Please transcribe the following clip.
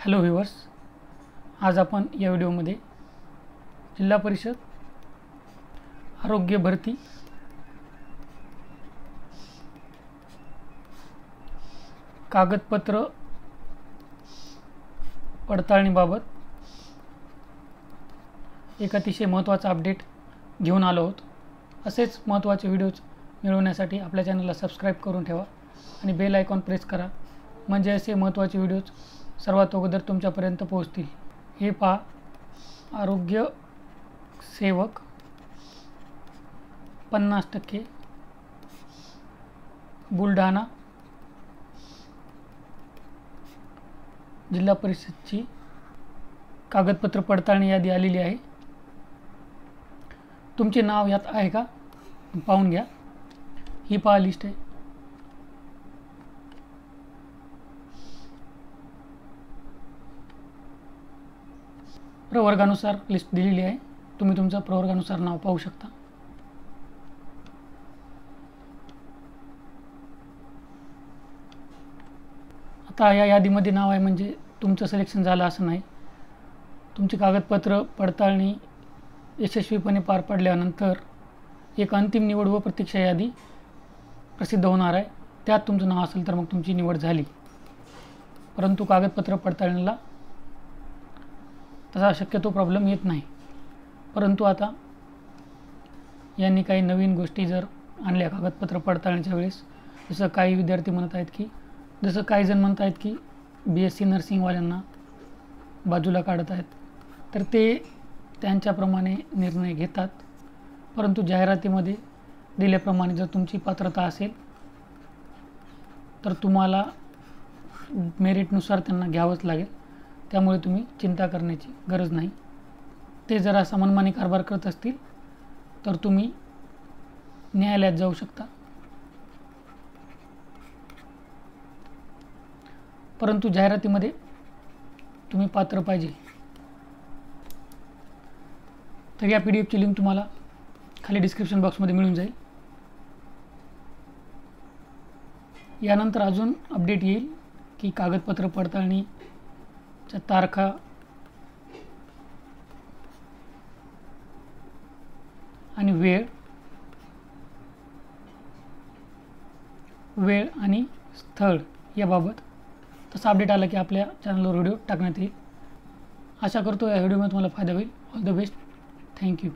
Hello viewers, आज आपण या व्हिडिओमध्ये जिल्हा परिषद आरोग्य भरती कागदपत्र पडताळणीबाबत एक अतिशय महत्त्वाचा अपडेट घेऊन आलो आहोत। असेच महत्त्वाचे व्हिडिओज मिळवण्यासाठी आपल्या चॅनलला सबस्क्राईब करून ठेवा आणि बेल आयकॉन प्रेस करा, म्हणजे असे महत्त्वाचे व्हिडिओज सर्वात अगोदर तुमच्यापर्यंत पोहोचतील। हे पहा, आरोग्य सेवक 50% बुलढाणा जिल्हा परिषदची कागदपत्र पडताळणी यादी आलेली आहे। तुमचे नाव यात आहे का पाहून घ्या। ही पहा लिस्ट आहे। प्रवर्गानुसार लिस्ट दिलेली आहे। तुम्ही तुमचं प्रवर्गानुसार नाव पाहू शकता। आता या यादीमध्ये नाव आहे म्हणजे तुमचं सिलेक्शन झालं असं नाही। तुमची कागदपत्र पडताळणी यशस्वीपणे पार पडल्यानंतर एक अंतिम निवड व प्रतीक्षा यादी प्रसिद्ध होणार आहे। त्यात तुमचं नाव असेल तर मग तुमची निवड झाली। परंतु कागदपत्र पडताळणीला तसा शक्यतो प्रॉब्लेम येत नाही। परंतु आता यांनी काही नवीन गोष्टी जर आणल्या कागदपत्र पडताळणीच्या वेळेस, जसं काही विद्यार्थी म्हणत आहेत की काही जण म्हणत आहेत की BSc नर्सिंगवाल्यांना बाजूला काढत आहेत, तर ते त्यांच्याप्रमाणे निर्णय घेतात। परंतु जाहिरातीमध्ये दिल्याप्रमाणे जर तुमची पात्रता असेल तर तुम्हाला मेरिटनुसार त्यांना घ्यावंच लागेल। त्यामुळे तुम्ही चिंता करण्याची गरज नाही। ते जर असा मनमानी कारभार करत असतील तर तुम्ही न्यायालयात जाऊ शकता। परंतु जाहिरातीमध्ये तुम्ही पात्र पाहिजे। तर या PDF ची लिंक तुम्हाला खाली डिस्क्रिप्शन बॉक्समध्ये मिळून जाईल। यानंतर अजून अपडेट येईल की कागदपत्र पडताळणीच्या तारखा आणि वेळ आणि स्थळ याबाबत तसा अपडेट आला की आपल्या चॅनलवर व्हिडिओ टाकण्यात येईल। आशा करतो या व्हिडिओमध्ये तुम्हाला फायदा होईल। All the best. थँक्यू।